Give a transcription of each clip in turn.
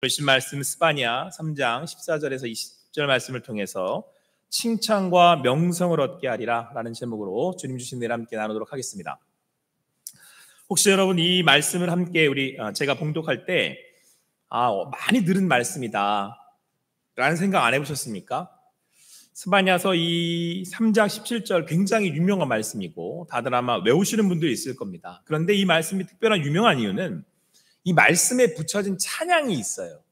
보신 말씀 스바냐 3장 14절에서 20절 말씀을 통해서 칭찬과 명성을 얻게 하리라 라는 제목으로 주님 주신 은혜를 함께 나누도록 하겠습니다. 혹시 여러분 이 말씀을 함께 제가 봉독할 때 많이 들은 말씀이다 라는 생각 안 해보셨습니까? 스바냐서 이 3장 17절 굉장히 유명한 말씀이고 다들 아마 외우시는 분들이 있을 겁니다. 그런데 이 말씀이 특별한 유명한 이유는 이 말씀에 붙여진 찬양이 있어요.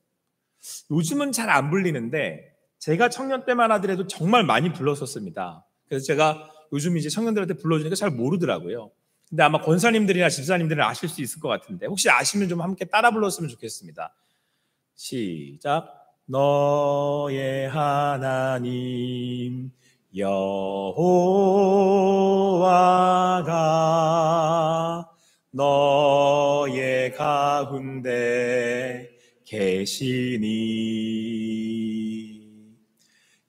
요즘은 잘 안 불리는데 제가 청년 때만 하더라도 정말 많이 불렀었습니다. 그래서 제가 요즘 이제 청년들한테 불러주니까 잘 모르더라고요. 근데 아마 권사님들이나 집사님들은 아실 수 있을 것 같은데 혹시 아시면 좀 함께 따라 불렀으면 좋겠습니다. 시작. 너의 하나님 여호와가 너의 가운데 계시니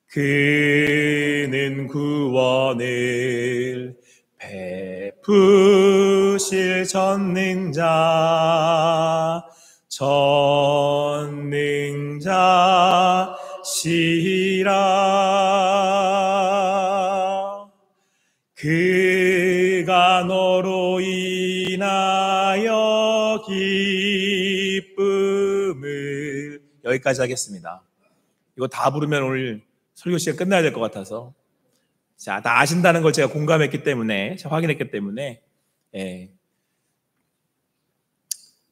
그는 구원을 베푸실 전능자시라. 그가 너로 인하여 기쁨을. 여기까지 하겠습니다. 이거 다 부르면 오늘 설교 시간 끝나야 될 것 같아서 자, 다 아신다는 걸 제가 공감했기 때문에, 확인했기 때문에,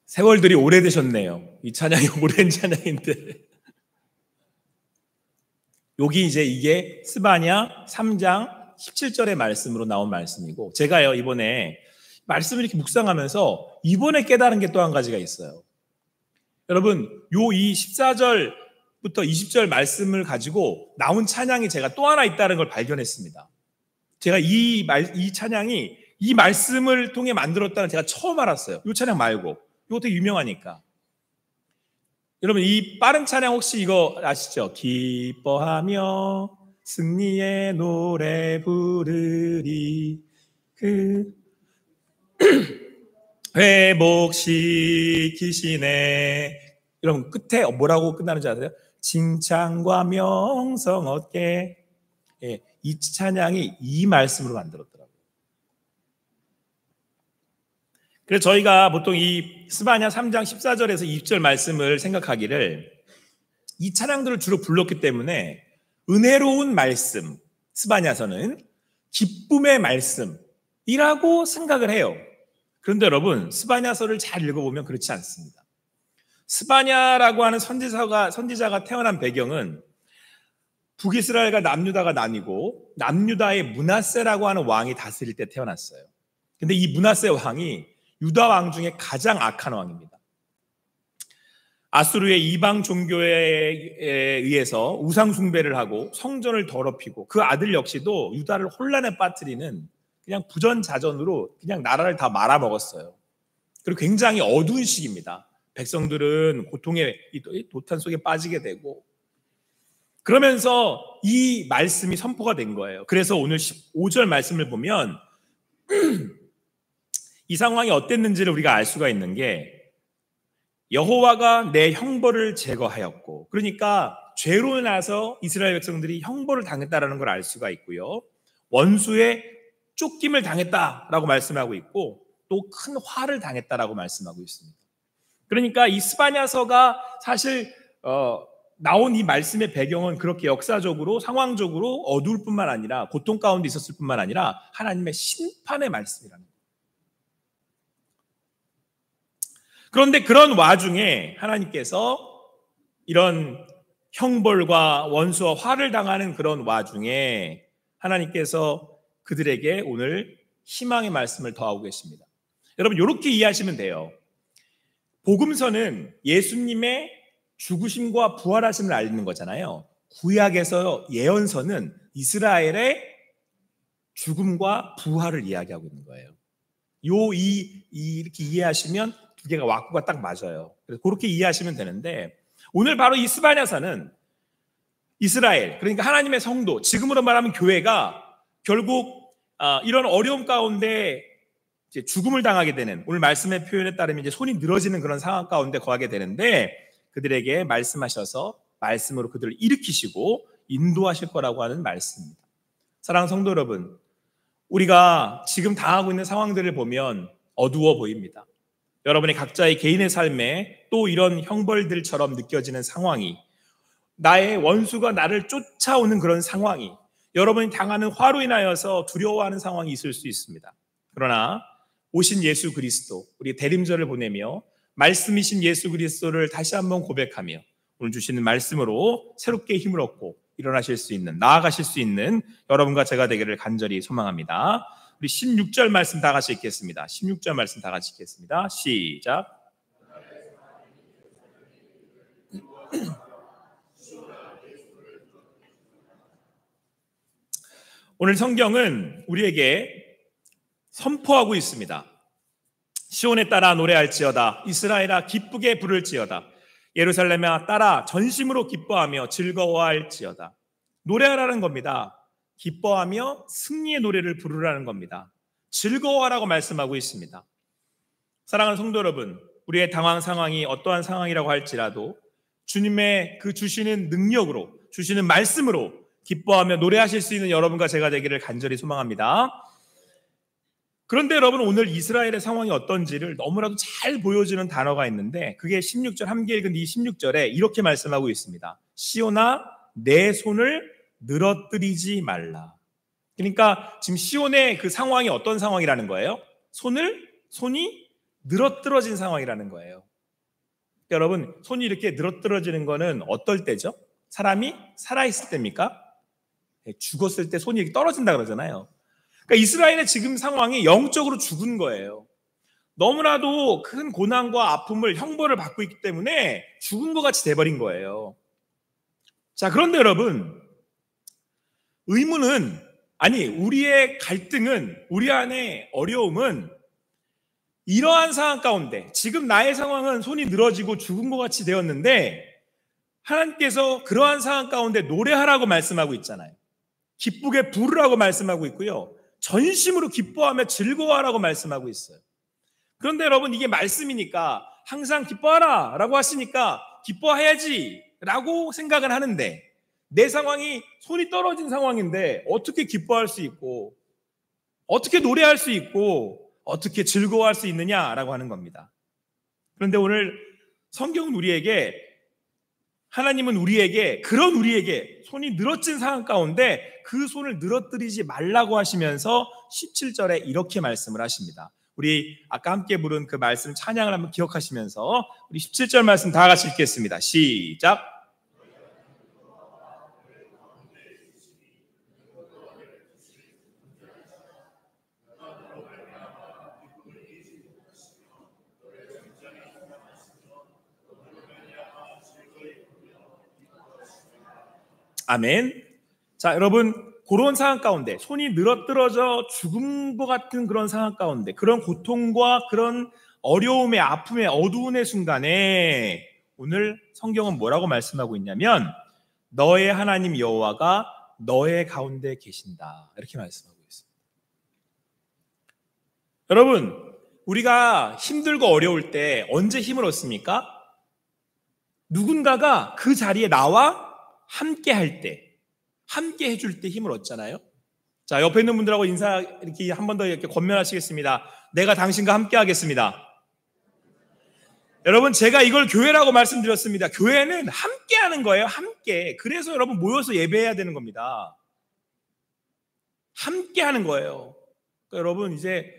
세월들이 오래되셨네요. 이 찬양이 오랜 찬양인데. 여기 이게 스바냐 3장 17절의 말씀으로 나온 말씀이고, 제가요, 이번에 말씀을 이렇게 묵상하면서 이번에 깨달은 게 또 한 가지가 있어요. 여러분, 이 14절 부터 20절 말씀을 가지고 나온 찬양이 제가 또 하나 있다는 걸 발견했습니다. 제가 이 찬양이 이 말씀을 통해 만들었다는 제가 처음 알았어요. 이 찬양 말고. 이거 되게 유명하니까. 여러분, 이 빠른 찬양 혹시 이거 아시죠? 기뻐하며 승리의 노래 부르리 회복시키시네. 여러분, 끝에 뭐라고 끝나는지 아세요? 칭찬과 명성 얻게. 이 찬양이 이 말씀으로 만들었더라고요. 그래서 저희가 보통 이 스바냐 3장 14절에서 20절 말씀을 생각하기를 이 찬양들을 주로 불렀기 때문에 은혜로운 말씀, 스바냐서는 기쁨의 말씀이라고 생각을 해요. 그런데 여러분, 스바냐서를 잘 읽어보면 그렇지 않습니다. 스바냐라고 하는 선지자가 태어난 배경은 북이스라엘과 남유다가 나뉘고 남유다의 므낫세라고 하는 왕이 다스릴 때 태어났어요. 근데 이 므낫세 왕이 유다 왕 중에 가장 악한 왕입니다. 아수르의 이방 종교에 의해서 우상 숭배를 하고 성전을 더럽히고 그 아들 역시도 유다를 혼란에 빠뜨리는 그냥 부전자전으로 그냥 나라를 다 말아먹었어요. 그리고 굉장히 어두운 시기입니다. 백성들은 고통의 도탄 속에 빠지게 되고, 그러면서 이 말씀이 선포가 된 거예요. 그래서 오늘 15절 말씀을 보면 이 상황이 어땠는지를 우리가 알 수가 있는 게, 여호와가 내 형벌을 제거하였고, 그러니까 죄로 인해서 이스라엘 백성들이 형벌을 당했다라는 걸 알 수가 있고요, 원수의 쫓김을 당했다라고 말씀하고 있고, 또 큰 화를 당했다라고 말씀하고 있습니다. 그러니까 이 스바냐서가 사실 나온 이 말씀의 배경은 그렇게 역사적으로 상황적으로 어두울 뿐만 아니라 고통 가운데 있었을 뿐만 아니라 하나님의 심판의 말씀이라는 거예요. 그런데 그런 와중에 하나님께서 이런 형벌과 원수와 화를 당하는 그런 와중에 하나님께서 그들에게 오늘 희망의 말씀을 더하고 계십니다. 여러분, 이렇게 이해하시면 돼요. 복음서는 예수님의 죽으심과 부활하심을 알리는 거잖아요. 구약에서 예언서는 이스라엘의 죽음과 부활을 이야기하고 있는 거예요. 이렇게 이해하시면 두 개가 왁구가 딱 맞아요. 그래서 그렇게 이해하시면 되는데, 오늘 바로 이 스바냐서는 이스라엘, 그러니까 하나님의 성도, 지금으로 말하면 교회가 결국 이런 어려움 가운데 이제 죽음을 당하게 되는, 오늘 말씀의 표현에 따르면 이제 손이 늘어지는 그런 상황 가운데 거하게 되는데, 그들에게 말씀하셔서 말씀으로 그들을 일으키시고 인도하실 거라고 하는 말씀입니다. 사랑하는 성도 여러분, 우리가 지금 당하고 있는 상황들을 보면 어두워 보입니다. 여러분의 각자의 개인의 삶에 또 이런 형벌들처럼 느껴지는 상황이, 나의 원수가 나를 쫓아오는 그런 상황이, 여러분이 당하는 화로 인하여서 두려워하는 상황이 있을 수 있습니다. 그러나 오신 예수 그리스도, 우리 대림절을 보내며 말씀이신 예수 그리스도를 다시 한번 고백하며 오늘 주시는 말씀으로 새롭게 힘을 얻고 일어나실 수 있는, 나아가실 수 있는 여러분과 제가 되기를 간절히 소망합니다. 우리 16절 말씀 다 같이 읽겠습니다. 16절 말씀 다 같이 읽겠습니다. 시작. 오늘 성경은 우리에게 선포하고 있습니다. 시온에 따라 노래할지어다. 이스라엘아 기쁘게 부를지어다. 예루살렘아 따라 전심으로 기뻐하며 즐거워할지어다. 노래하라는 겁니다. 기뻐하며 승리의 노래를 부르라는 겁니다. 즐거워하라고 말씀하고 있습니다. 사랑하는 성도 여러분, 우리의 당황 상황이 어떠한 상황이라고 할지라도 주님의 그 주시는 능력으로, 주시는 말씀으로 기뻐하며 노래하실 수 있는 여러분과 제가 되기를 간절히 소망합니다. 그런데 여러분, 오늘 이스라엘의 상황이 어떤지를 너무나도 잘 보여주는 단어가 있는데, 그게 16절, 함께 읽은 이 16절에 이렇게 말씀하고 있습니다. 시온아 내 손을 늘어뜨리지 말라. 그러니까 지금 시온의 그 상황이 어떤 상황이라는 거예요? 손이 늘어뜨러진 상황이라는 거예요. 여러분, 손이 이렇게 늘어뜨러지는 거는 어떨 때죠? 사람이 살아있을 때입니까? 죽었을 때 손이 이렇게 떨어진다 그러잖아요. 그러니까 이스라엘의 지금 상황이 영적으로 죽은 거예요. 너무나도 큰 고난과 아픔을, 형벌을 받고 있기 때문에 죽은 것 같이 돼버린 거예요. 자, 그런데 여러분, 의문은, 아니, 우리의 갈등은, 우리 안에 어려움은 이러한 상황 가운데, 지금 나의 상황은 손이 늘어지고 죽은 것 같이 되었는데 하나님께서 그러한 상황 가운데 노래하라고 말씀하고 있잖아요. 기쁘게 부르라고 말씀하고 있고요, 전심으로 기뻐하며 즐거워하라고 말씀하고 있어요. 그런데 여러분, 이게 말씀이니까 항상 기뻐하라 라고 하시니까 기뻐해야지 라고 생각을 하는데, 내 상황이 손이 떨어진 상황인데 어떻게 기뻐할 수 있고 어떻게 노래할 수 있고 어떻게 즐거워할 수 있느냐라고 하는 겁니다. 그런데 오늘 성경은 하나님은 우리에게, 그런 우리에게 손이 늘어진 상황 가운데 그 손을 늘어뜨리지 말라고 하시면서 17절에 이렇게 말씀을 하십니다. 우리 아까 함께 부른 그 말씀 찬양을 한번 기억하시면서 우리 17절 말씀 다 같이 읽겠습니다. 시작. 아멘. 자, 여러분, 그런 상황 가운데, 손이 늘어뜨려져 죽은 것 같은 그런 상황 가운데, 그런 고통과 그런 어려움의, 아픔의, 어두움의 순간에 오늘 성경은 뭐라고 말씀하고 있냐면, 너의 하나님 여호와가 너의 가운데 계신다, 이렇게 말씀하고 있습니다. 여러분, 우리가 힘들고 어려울 때 언제 힘을 얻습니까? 누군가가 그 자리에 나와 함께 할 때, 함께 해줄 때 힘을 얻잖아요. 자, 옆에 있는 분들하고 인사 이렇게 한 번 더 이렇게 권면하시겠습니다. 내가 당신과 함께 하겠습니다. 여러분, 제가 이걸 교회라고 말씀드렸습니다. 교회는 함께 하는 거예요. 함께. 그래서 여러분 모여서 예배해야 되는 겁니다. 함께 하는 거예요. 그러니까 여러분, 이제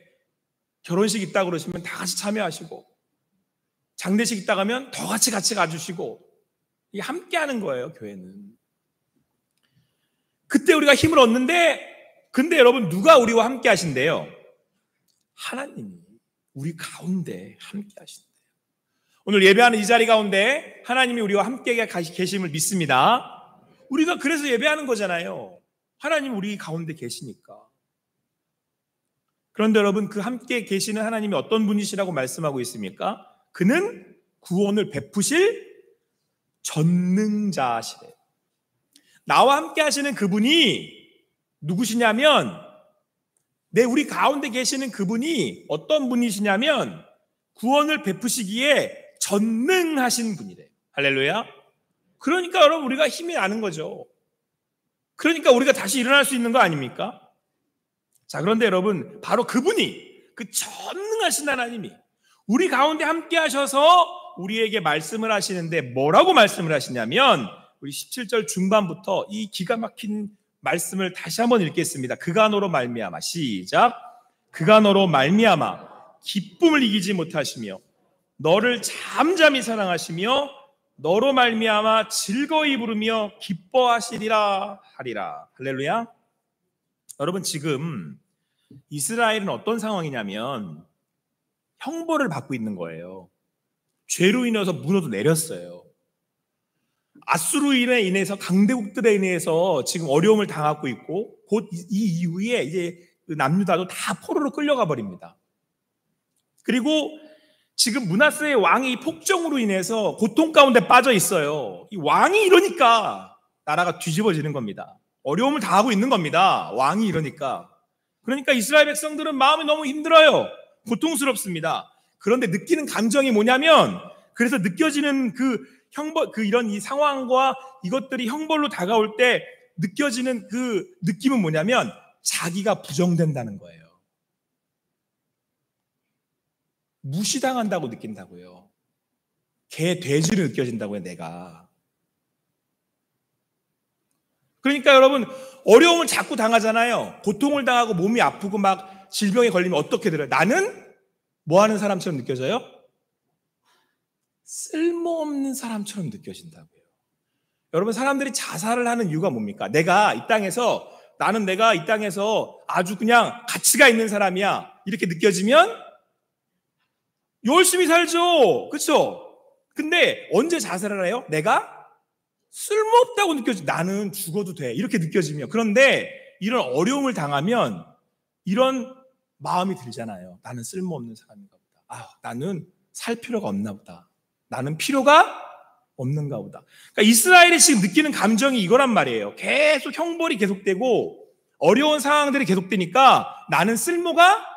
결혼식 있다 그러시면 다 같이 참여하시고, 장례식 있다 가면 더 같이 가주시고, 이게 함께 하는 거예요, 교회는. 그때 우리가 힘을 얻는데, 근데 여러분, 누가 우리와 함께 하신대요? 하나님이 우리 가운데 함께 하신대요. 오늘 예배하는 이 자리 가운데 하나님이 우리와 함께 계심을 믿습니다. 우리가 그래서 예배하는 거잖아요. 하나님 우리 가운데 계시니까. 그런데 여러분, 그 함께 계시는 하나님이 어떤 분이시라고 말씀하고 있습니까? 그는 구원을 베푸실 전능자시래요. 나와 함께 하시는 그분이 누구시냐면, 우리 가운데 계시는 그분이 어떤 분이시냐면 구원을 베푸시기에 전능하신 분이래요. 할렐루야. 그러니까 여러분 우리가 힘이 나는 거죠. 그러니까 우리가 다시 일어날 수 있는 거 아닙니까? 자, 그런데 여러분 바로 그분이, 그 전능하신 하나님이 우리 가운데 함께 하셔서 우리에게 말씀을 하시는데 뭐라고 말씀을 하시냐면, 우리 17절 중반부터 이 기가 막힌 말씀을 다시 한번 읽겠습니다. 그가 너로 말미암아, 시작. 그가 너로 말미암아 기쁨을 이기지 못하시며 너를 잠잠히 사랑하시며 너로 말미암아 즐거이 부르며 기뻐하시리라 하리라. 할렐루야. 여러분 지금 이스라엘은 어떤 상황이냐면 형벌을 받고 있는 거예요. 죄로 인해서 무너져 내렸어요. 아수르인에 인해서, 강대국들에 인해서 지금 어려움을 당하고 있고, 곧 이 이후에 이제 남유다도 다 포로로 끌려가 버립니다. 그리고 지금 므낫세의 왕이 이 폭정으로 인해서 고통 가운데 빠져 있어요. 이 왕이 이러니까 나라가 뒤집어지는 겁니다. 어려움을 당하고 있는 겁니다. 왕이 이러니까. 그러니까 이스라엘 백성들은 마음이 너무 힘들어요. 고통스럽습니다. 그런데 느끼는 감정이 뭐냐면, 그래서 느껴지는 이런 이 상황과 이것들이 형벌로 다가올 때 느껴지는 그 느낌은 뭐냐면 자기가 부정된다는 거예요. 무시당한다고 느낀다고요. 개, 돼지로 느껴진다고요, 내가. 그러니까 여러분, 어려움을 자꾸 당하잖아요. 고통을 당하고 몸이 아프고 막 질병에 걸리면 어떻게 들어요? 나는 뭐 하는 사람처럼 느껴져요? 쓸모없는 사람처럼 느껴진다고요. 여러분, 사람들이 자살을 하는 이유가 뭡니까? 내가 이 땅에서 아주 그냥 가치가 있는 사람이야, 이렇게 느껴지면 열심히 살죠. 그렇죠? 근데 언제 자살을 해요? 내가 쓸모없다고 나는 죽어도 돼, 이렇게 느껴지면. 그런데 이런 어려움을 당하면 이런 마음이 들잖아요. 나는 쓸모없는 사람인가 보다. 나는 살 필요가 없나 보다. 나는 필요가 없는가 보다. 그러니까 이스라엘이 지금 느끼는 감정이 이거란 말이에요. 계속 형벌이 계속되고 어려운 상황들이 계속되니까 나는 쓸모가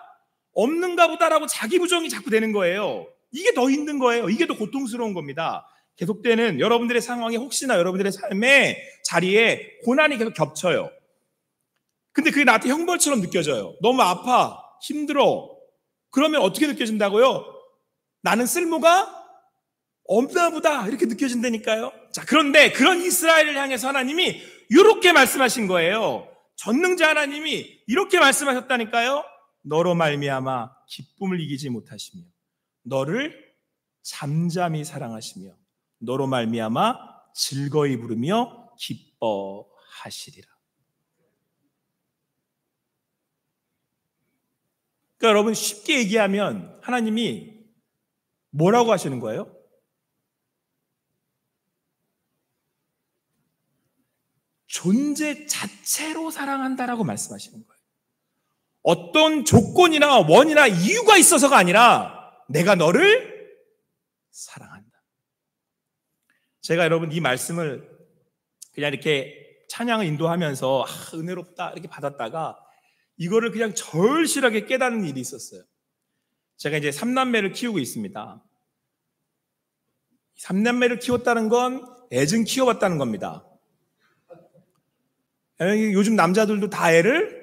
없는가 보다라고 자기 부정이 자꾸 되는 거예요. 이게 더 힘든 거예요. 이게 더 고통스러운 겁니다. 계속되는 여러분들의 상황에, 혹시나 여러분들의 삶의 자리에 고난이 계속 겹쳐요. 근데 그게 나한테 형벌처럼 느껴져요. 너무 아파, 힘들어. 그러면 어떻게 느껴진다고요? 나는 쓸모가 없나 보다, 이렇게 느껴진다니까요. 자, 그런데 그런 이스라엘을 향해서 하나님이 이렇게 말씀하신 거예요. 전능자 하나님이 이렇게 말씀하셨다니까요. 너로 말미암아 기쁨을 이기지 못하시며 너를 잠잠히 사랑하시며 너로 말미암아 즐거이 부르며 기뻐하시리라. 그러니까 여러분, 쉽게 얘기하면 하나님이 뭐라고 하시는 거예요? 존재 자체로 사랑한다라고 말씀하시는 거예요. 어떤 조건이나 원이나 이유가 있어서가 아니라 내가 너를 사랑한다. 제가 여러분 이 말씀을 그냥 이렇게 찬양을 인도하면서 은혜롭다 이렇게 받았다가 이거를 그냥 절실하게 깨닫는 일이 있었어요. 제가 이제 3남매를 키우고 있습니다. 3남매를 키웠다는 건 애증 키워봤다는 겁니다. 요즘 남자들도 다 애를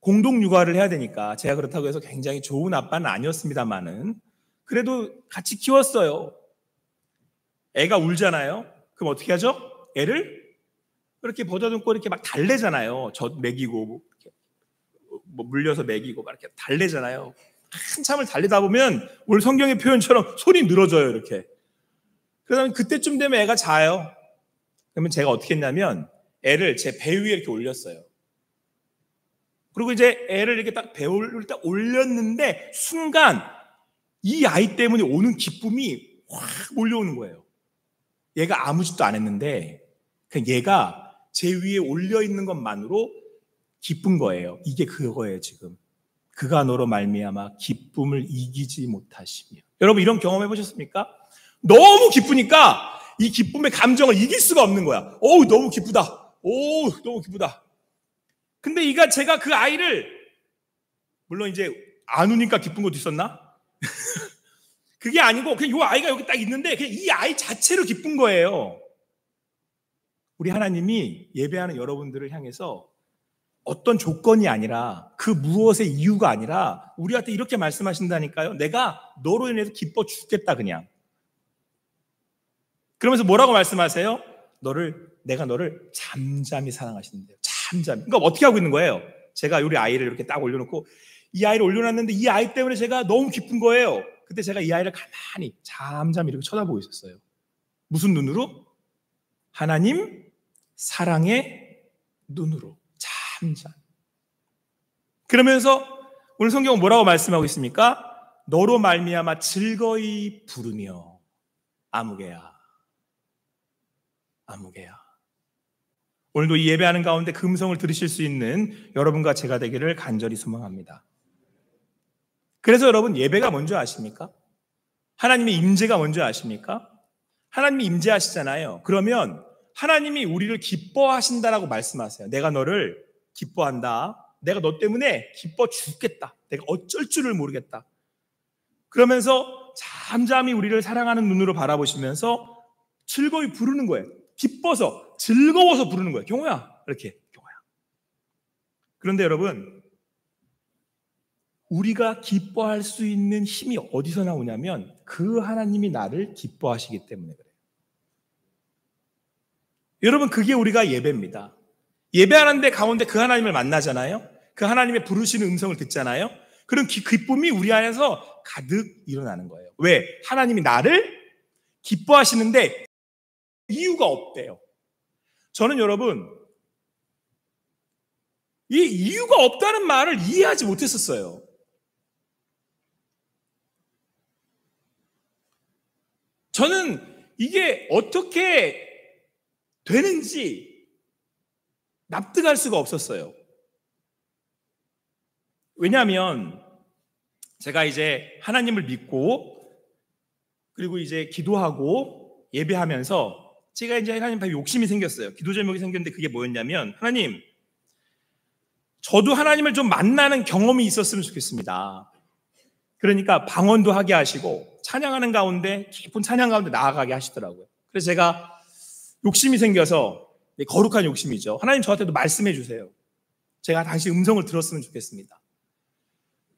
공동 육아를 해야 되니까 제가 그렇다고 해서 굉장히 좋은 아빠는 아니었습니다만은 그래도 같이 키웠어요. 애가 울잖아요. 그럼 어떻게 하죠? 애를 이렇게 버져듬고 이렇게 막 달래잖아요. 젖 먹이고 뭐 물려서 먹이고 막 이렇게 달래잖아요. 한참을 달리다 보면 오늘 성경의 표현처럼 손이 늘어져요, 이렇게. 그러면 그때쯤 되면 애가 자요. 그러면 제가 어떻게 했냐면 애를 제 배 위에 이렇게 올렸어요. 그리고 이제 애를 이렇게 딱 배 위에 딱 올렸는데 순간 이 아이 때문에 오는 기쁨이 확 몰려오는 거예요. 얘가 아무 짓도 안 했는데 그냥 얘가 제 위에 올려 있는 것만으로 기쁜 거예요. 이게 그거예요, 지금. 그가 너로 말미암아 기쁨을 이기지 못하시며. 여러분 이런 경험 해보셨습니까? 너무 기쁘니까 이 기쁨의 감정을 이길 수가 없는 거야. 어우, 너무 기쁘다. 오, 너무 기쁘다. 근데 제가 그 아이를, 물론 이제 안 우니까 기쁜 것도 있었나? 그게 아니고 그냥 이 아이가 여기 딱 있는데 그냥 이 아이 자체로 기쁜 거예요. 우리 하나님이 예배하는 여러분들을 향해서 어떤 조건이 아니라 그 무엇의 이유가 아니라 우리한테 이렇게 말씀하신다니까요. 내가 너로 인해서 기뻐 죽겠다 그냥. 그러면서 뭐라고 말씀하세요? 내가 너를 잠잠히 사랑하시는데요. 잠잠히. 그러니까 어떻게 하고 있는 거예요? 제가 우리 아이를 이렇게 딱 올려놓고 이 아이를 올려놨는데 이 아이 때문에 제가 너무 기쁜 거예요. 그때 제가 이 아이를 가만히 잠잠히 이렇게 쳐다보고 있었어요. 무슨 눈으로? 하나님 사랑의 눈으로 잠잠. 그러면서 오늘 성경은 뭐라고 말씀하고 있습니까? 너로 말미암아 즐거이 부르며 아무개야. 오늘도 이 예배하는 가운데 그 음성을 들으실 수 있는 여러분과 제가 되기를 간절히 소망합니다. 그래서 여러분 예배가 뭔지 아십니까? 하나님의 임재가 뭔지 아십니까? 하나님이 임재하시잖아요. 그러면 하나님이 우리를 기뻐하신다라고 말씀하세요. 내가 너를 기뻐한다. 내가 너 때문에 기뻐 죽겠다. 내가 어쩔 줄을 모르겠다. 그러면서 잠잠히 우리를 사랑하는 눈으로 바라보시면서 즐거이 부르는 거예요. 기뻐서, 즐거워서 부르는 거예요. 경호야, 이렇게, 경호야. 그런데 여러분, 우리가 기뻐할 수 있는 힘이 어디서 나오냐면 그 하나님이 나를 기뻐하시기 때문에 그래요. 여러분, 그게 우리가 예배입니다. 예배하는데 가운데 그 하나님을 만나잖아요. 그 하나님의 부르시는 음성을 듣잖아요. 그런 기쁨이 우리 안에서 가득 일어나는 거예요. 왜? 하나님이 나를 기뻐하시는데 이유가 없대요. 저는 여러분, 이 이유가 없다는 말을 이해하지 못했었어요. 저는 이게 어떻게 되는지 납득할 수가 없었어요. 왜냐하면 제가 이제 하나님을 믿고 그리고 이제 기도하고 예배하면서 제가 이제 하나님 앞에 욕심이 생겼어요. 기도 제목이 생겼는데 그게 뭐였냐면 하나님, 저도 하나님을 좀 만나는 경험이 있었으면 좋겠습니다. 그러니까 방언도 하게 하시고 찬양하는 가운데 깊은 찬양 가운데 나아가게 하시더라고요. 그래서 제가 욕심이 생겨서 거룩한 욕심이죠. 하나님 저한테도 말씀해 주세요. 제가 당시 음성을 들었으면 좋겠습니다.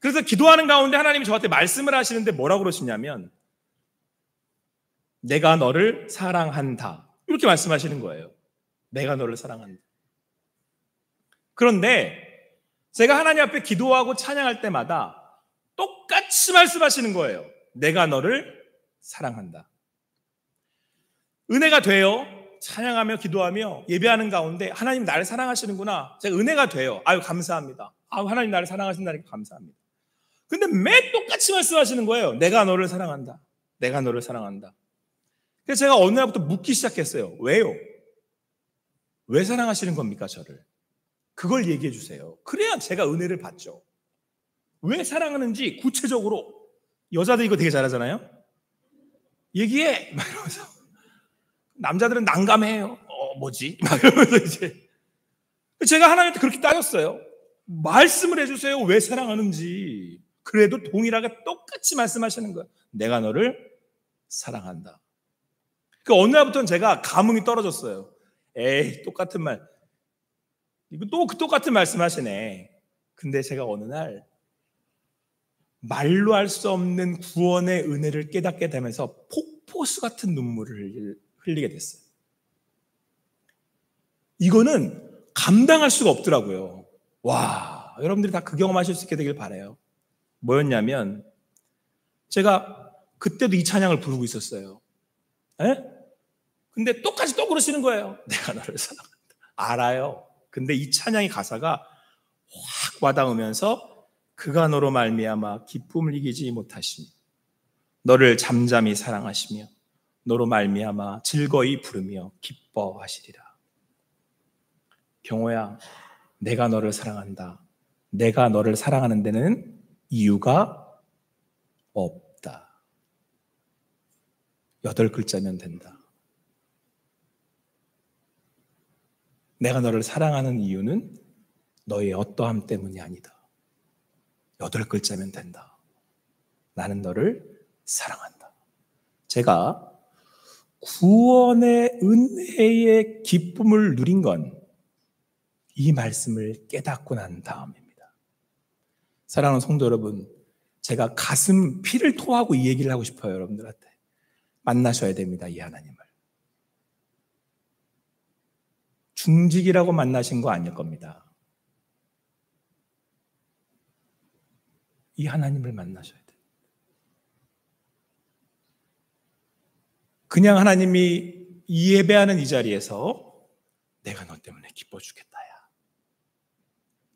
그래서 기도하는 가운데 하나님이 저한테 말씀을 하시는데 뭐라고 그러시냐면 내가 너를 사랑한다. 이렇게 말씀하시는 거예요. 내가 너를 사랑한다. 그런데 제가 하나님 앞에 기도하고 찬양할 때마다 똑같이 말씀하시는 거예요. 내가 너를 사랑한다. 은혜가 돼요. 찬양하며 기도하며 예배하는 가운데 하나님 나를 사랑하시는구나. 제가 은혜가 돼요. 아유 감사합니다. 아유 하나님 나를 사랑하신다니까 감사합니다. 근데 매 똑같이 말씀하시는 거예요. 내가 너를 사랑한다. 내가 너를 사랑한다. 그래서 제가 어느 날부터 묻기 시작했어요. 왜요? 왜 사랑하시는 겁니까 저를? 그걸 얘기해 주세요. 그래야 제가 은혜를 받죠. 왜 사랑하는지 구체적으로. 여자들 이거 되게 잘하잖아요. 얘기해! 막 이러면서. 남자들은 난감해요. 뭐지? 막 이러면서 이제. 제가 하나님한테 그렇게 따졌어요. 말씀을 해주세요. 왜 사랑하는지. 그래도 동일하게 똑같이 말씀하시는 거예요. 내가 너를 사랑한다. 그 어느 날부터는 제가 감흥이 떨어졌어요. 에이, 똑같은 말. 이거 또 그 똑같은 말씀 하시네. 근데 제가 어느 날 말로 할 수 없는 구원의 은혜를 깨닫게 되면서 폭포수 같은 눈물을 흘리게 됐어요. 이거는 감당할 수가 없더라고요. 와, 여러분들이 다 그 경험하실 수 있게 되길 바라요. 뭐였냐면 제가 그때도 이 찬양을 부르고 있었어요. 에? 근데 똑같이 또 그러시는 거예요. 내가 너를 사랑한다. 알아요. 근데 이 찬양의 가사가 확 와닿으면서 그가 너로 말미암아 기쁨을 이기지 못하시며 너를 잠잠히 사랑하시며 너로 말미암아 즐거이 부르며 기뻐하시리라. 경호야, 내가 너를 사랑한다. 내가 너를 사랑하는 데는 이유가 없다. 8글자면 된다. 내가 너를 사랑하는 이유는 너의 어떠함 때문이 아니다. 8글자면 된다. 나는 너를 사랑한다. 제가 구원의 은혜의 기쁨을 누린 건 이 말씀을 깨닫고 난 다음입니다. 사랑하는 성도 여러분, 제가 가슴 피를 토하고 이 얘기를 하고 싶어요. 여러분들한테 만나셔야 됩니다. 이 하나님을. 중직이라고 만나신 거 아닐 겁니다. 이 하나님을 만나셔야 돼요. 그냥 하나님이 예배하는 이 자리에서 내가 너 때문에 기뻐 죽겠다.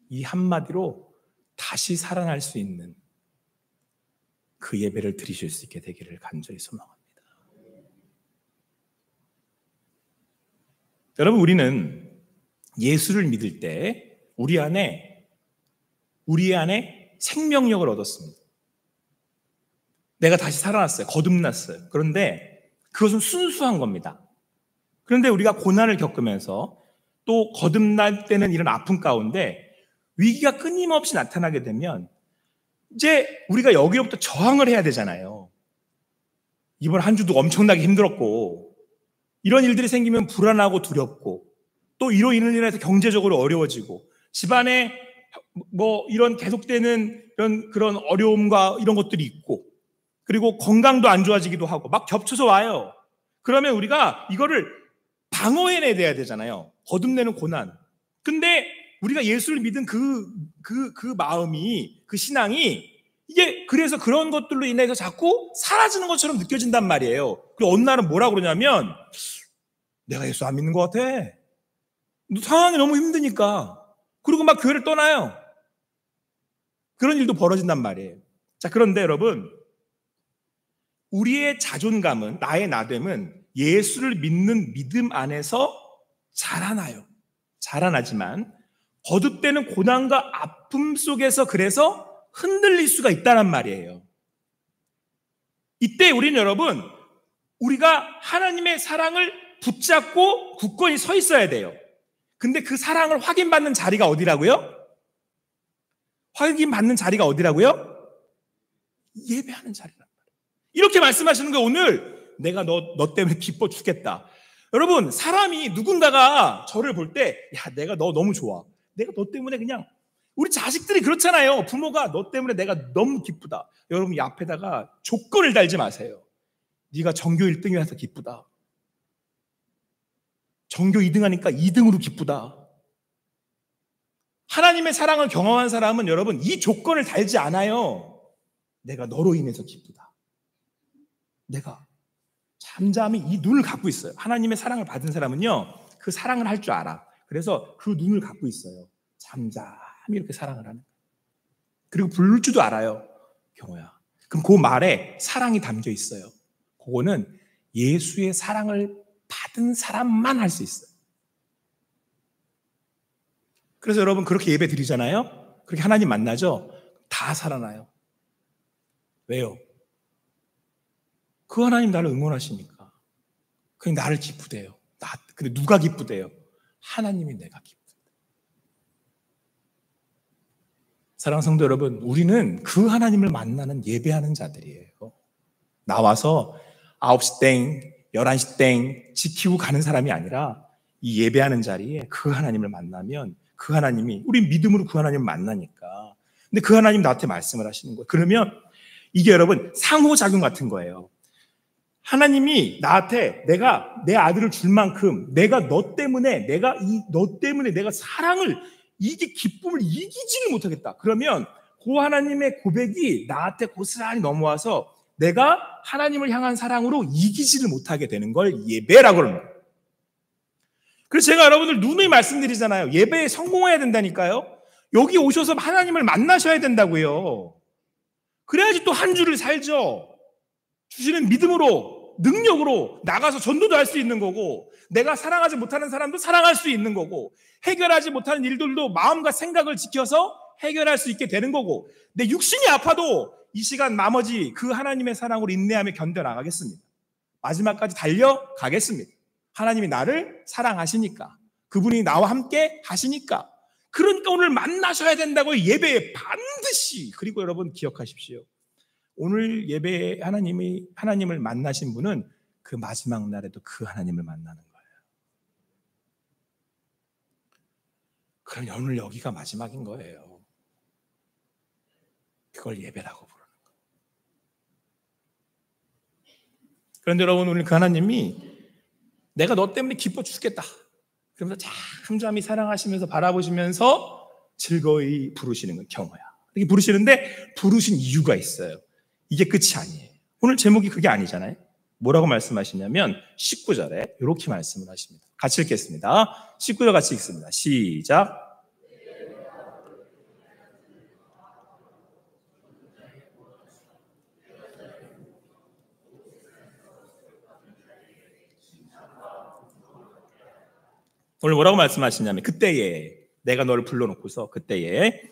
이 한마디로 다시 살아날 수 있는 그 예배를 드리실 수 있게 되기를 간절히 소망합니다. 여러분, 우리는 예수를 믿을 때 우리 안에 생명력을 얻었습니다. 내가 다시 살아났어요. 거듭났어요. 그런데 그것은 순수한 겁니다. 그런데 우리가 고난을 겪으면서 또 거듭날 때는 이런 아픔 가운데 위기가 끊임없이 나타나게 되면 이제 우리가 여기로부터 저항을 해야 되잖아요. 이번 한 주도 엄청나게 힘들었고 이런 일들이 생기면 불안하고 두렵고 또 이로 인해서 경제적으로 어려워지고 집안에 이런 계속되는 그런 어려움과 이런 것들이 있고 그리고 건강도 안 좋아지기도 하고 막 겹쳐서 와요. 그러면 우리가 이거를 방어해내야 되잖아요. 거듭내는 고난. 근데 우리가 예수를 믿은 그 마음이, 그 신앙이 이게 그래서 그런 것들로 인해서 자꾸 사라지는 것처럼 느껴진단 말이에요. 그리고 어느 날은 뭐라고 그러냐면 내가 예수 안 믿는 것 같아. 상황이 너무 힘드니까. 그리고 막 교회를 떠나요. 그런 일도 벌어진단 말이에요. 자, 그런데 여러분, 우리의 자존감은, 나의 나됨은 예수를 믿는 믿음 안에서 자라나요. 자라나지만 거듭되는 고난과 아픔 속에서 그래서 흔들릴 수가 있다는 말이에요. 이때 우리는 여러분, 우리가 하나님의 사랑을 붙잡고 굳건히 서 있어야 돼요. 근데 그 사랑을 확인받는 자리가 어디라고요? 확인받는 자리가 어디라고요? 예배하는 자리란 말이에요. 이렇게 말씀하시는 거 오늘 내가 너 때문에 기뻐 죽겠다. 여러분, 사람이 누군가가 저를 볼 때 야, 내가 너 너무 좋아. 내가 너 때문에 그냥 우리 자식들이 그렇잖아요. 부모가 너 때문에 내가 너무 기쁘다. 여러분 이 앞에다가 조건을 달지 마세요. 네가 전교 1등이라서 기쁘다. 전교 2등하니까 2등으로 기쁘다. 하나님의 사랑을 경험한 사람은 여러분 이 조건을 달지 않아요. 내가 너로 인해서 기쁘다. 내가 잠잠히 이 눈을 갖고 있어요. 하나님의 사랑을 받은 사람은요 그 사랑을 할 줄 알아. 그래서 그 눈을 갖고 있어요. 잠잠히 이렇게 사랑을 하는. 그리고 부를 줄도 알아요. 경호야. 그럼 그 말에 사랑이 담겨 있어요. 그거는 예수의 사랑을 받은 사람만 할 수 있어요. 그래서 여러분 그렇게 예배 드리잖아요. 그렇게 하나님 만나죠. 다 살아나요. 왜요? 그 하나님 나를 응원하시니까. 그냥 나를 기쁘대요. 근데 누가 기쁘대요? 하나님이 내가 기쁘대요. 사랑하는 성도 여러분, 우리는 그 하나님을 만나는 예배하는 자들이에요. 나와서 9시 땡, 11시 땡 지키고 가는 사람이 아니라 이 예배하는 자리에 그 하나님을 만나면 그 하나님이 우리 믿음으로 그 하나님을 만나니까. 근데 그 하나님 나한테 말씀을 하시는 거예요. 그러면 이게 여러분 상호작용 같은 거예요. 하나님이 나한테 내가 내 아들을 줄 만큼 내가 너 때문에 내가 사랑을 이게 기쁨을 이기지를 못하겠다. 그러면 그 하나님의 고백이 나한테 고스란히 넘어와서 내가 하나님을 향한 사랑으로 이기지를 못하게 되는 걸 예배라고 합니다. 그래서 제가 여러분들 누누이 말씀드리잖아요. 예배에 성공해야 된다니까요. 여기 오셔서 하나님을 만나셔야 된다고요. 그래야지 또 한 주를 살죠. 주시는 믿음으로 능력으로 나가서 전도도 할 수 있는 거고 내가 사랑하지 못하는 사람도 사랑할 수 있는 거고 해결하지 못하는 일들도 마음과 생각을 지켜서 해결할 수 있게 되는 거고 내 육신이 아파도 이 시간 나머지 그 하나님의 사랑으로 인내하며 견뎌나가겠습니다. 마지막까지 달려가겠습니다. 하나님이 나를 사랑하시니까 그분이 나와 함께 하시니까 그러니까 오늘 만나셔야 된다고요. 예배에 반드시. 그리고 여러분 기억하십시오. 오늘 예배에 하나님을 만나신 분은 그 마지막 날에도 그 하나님을 만나는 거예요. 그럼 오늘 여기가 마지막인 거예요. 그걸 예배라고 부르는 거예요. 그런데 여러분, 오늘 그 하나님이 내가 너 때문에 기뻐 죽겠다, 그러면서 잠잠히 사랑하시면서 바라보시면서 즐거이 부르시는 건 경호야. 이렇게 부르시는데 부르신 이유가 있어요. 이게 끝이 아니에요. 오늘 제목이 그게 아니잖아요. 뭐라고 말씀하시냐면 19절에 이렇게 말씀을 하십니다. 같이 읽겠습니다. 19절 같이 읽습니다. 시작. 오늘 뭐라고 말씀하시냐면 그때에 내가 너를 불러놓고서 그때에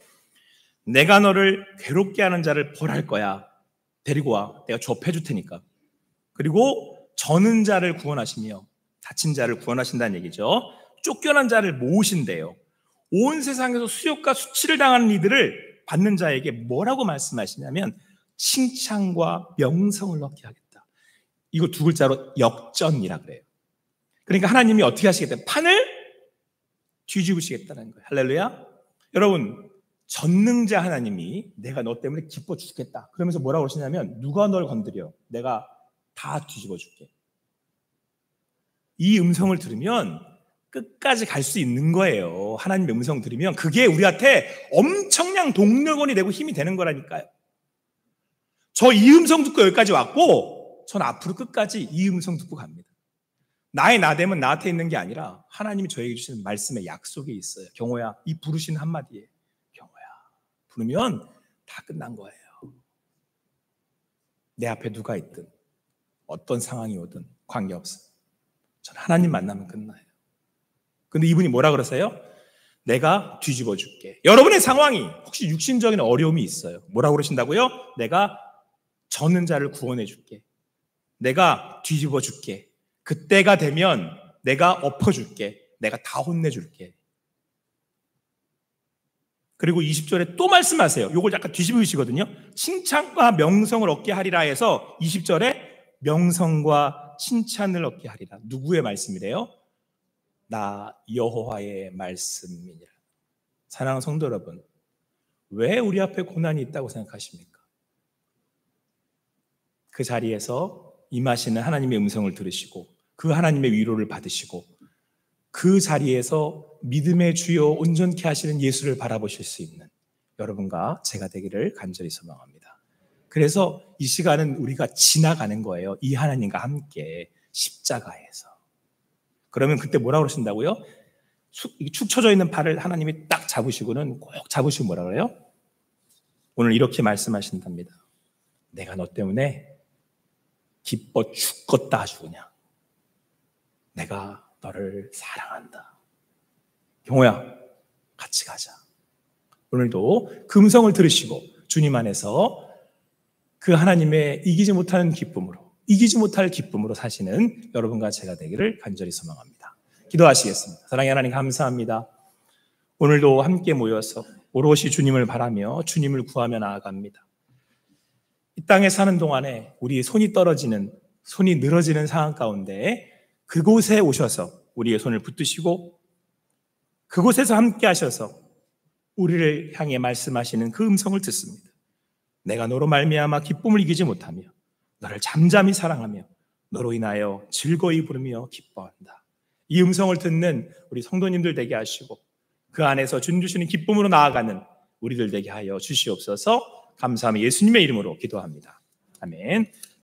내가 너를 괴롭게 하는 자를 벌할 거야. 데리고 와. 내가 좁혀줄 테니까. 그리고 저는 자를 구원하시며 다친 자를 구원하신다는 얘기죠. 쫓겨난 자를 모으신대요. 온 세상에서 수욕과 수치를 당하는 이들을 받는 자에게 뭐라고 말씀하시냐면 칭찬과 명성을 얻게 하겠다. 이거 두 글자로 역전이라 그래요. 그러니까 하나님이 어떻게 하시겠다? 판을 뒤집으시겠다는 거예요. 할렐루야. 여러분, 전능자 하나님이 내가 너 때문에 기뻐 죽겠다 그러면서 뭐라고 하시냐면 누가 널 건드려? 내가 다 뒤집어 줄게. 이 음성을 들으면 끝까지 갈 수 있는 거예요. 하나님의 음성 들으면 그게 우리한테 엄청난 동력원이 되고 힘이 되는 거라니까요. 저 이 음성 듣고 여기까지 왔고 전 앞으로 끝까지 이 음성 듣고 갑니다. 나의 나됨은 나한테 있는 게 아니라 하나님이 저에게 주시는 말씀의 약속이 있어요. 경호야, 이 부르신 한마디에 경호야 부르면 다 끝난 거예요. 내 앞에 누가 있든 어떤 상황이 오든 관계없어요. 전 하나님 만나면 끝나요. 근데 이분이 뭐라 그러세요? 내가 뒤집어 줄게. 여러분의 상황이 혹시 육신적인 어려움이 있어요. 뭐라고 그러신다고요? 내가 젖는 자를 구원해 줄게. 내가 뒤집어 줄게. 그때가 되면 내가 엎어줄게. 내가 다 혼내줄게. 그리고 20절에 또 말씀하세요. 이걸 약간 뒤집으시거든요. 칭찬과 명성을 얻게 하리라 해서 20절에 명성과 칭찬을 얻게 하리라. 누구의 말씀이래요? 나 여호와의 말씀이니라. 사랑하는 성도 여러분, 왜 우리 앞에 고난이 있다고 생각하십니까? 그 자리에서 임하시는 하나님의 음성을 들으시고 그 하나님의 위로를 받으시고 그 자리에서 믿음의 주요 온전케 하시는 예수를 바라보실 수 있는 여러분과 제가 되기를 간절히 소망합니다. 그래서 이 시간은 우리가 지나가는 거예요. 이 하나님과 함께 십자가에서. 그러면 그때 뭐라고 그러신다고요? 축 처져 있는 발을 하나님이 딱 잡으시고는 꼭 잡으시고 뭐라 그래요? 오늘 이렇게 말씀하신답니다. 내가 너 때문에 기뻐 죽겠다 아주 그냥. 내가 너를 사랑한다. 경호야, 같이 가자. 오늘도 그 음성을 들으시고 주님 안에서 그 하나님의 이기지 못하는 기쁨으로, 이기지 못할 기쁨으로 사시는 여러분과 제가 되기를 간절히 소망합니다. 기도하시겠습니다. 사랑의 하나님 감사합니다. 오늘도 함께 모여서 오롯이 주님을 바라며 주님을 구하며 나아갑니다. 이 땅에 사는 동안에 우리 손이 떨어지는, 손이 늘어지는 상황 가운데 그곳에 오셔서 우리의 손을 붙드시고 그곳에서 함께 하셔서 우리를 향해 말씀하시는 그 음성을 듣습니다. 내가 너로 말미암아 기쁨을 이기지 못하며 너를 잠잠히 사랑하며 너로 인하여 즐거이 부르며 기뻐한다. 이 음성을 듣는 우리 성도님들 되게 하시고 그 안에서 주님 주시는 기쁨으로 나아가는 우리들 되게 하여 주시옵소서. 감사하며 예수님의 이름으로 기도합니다. 아멘.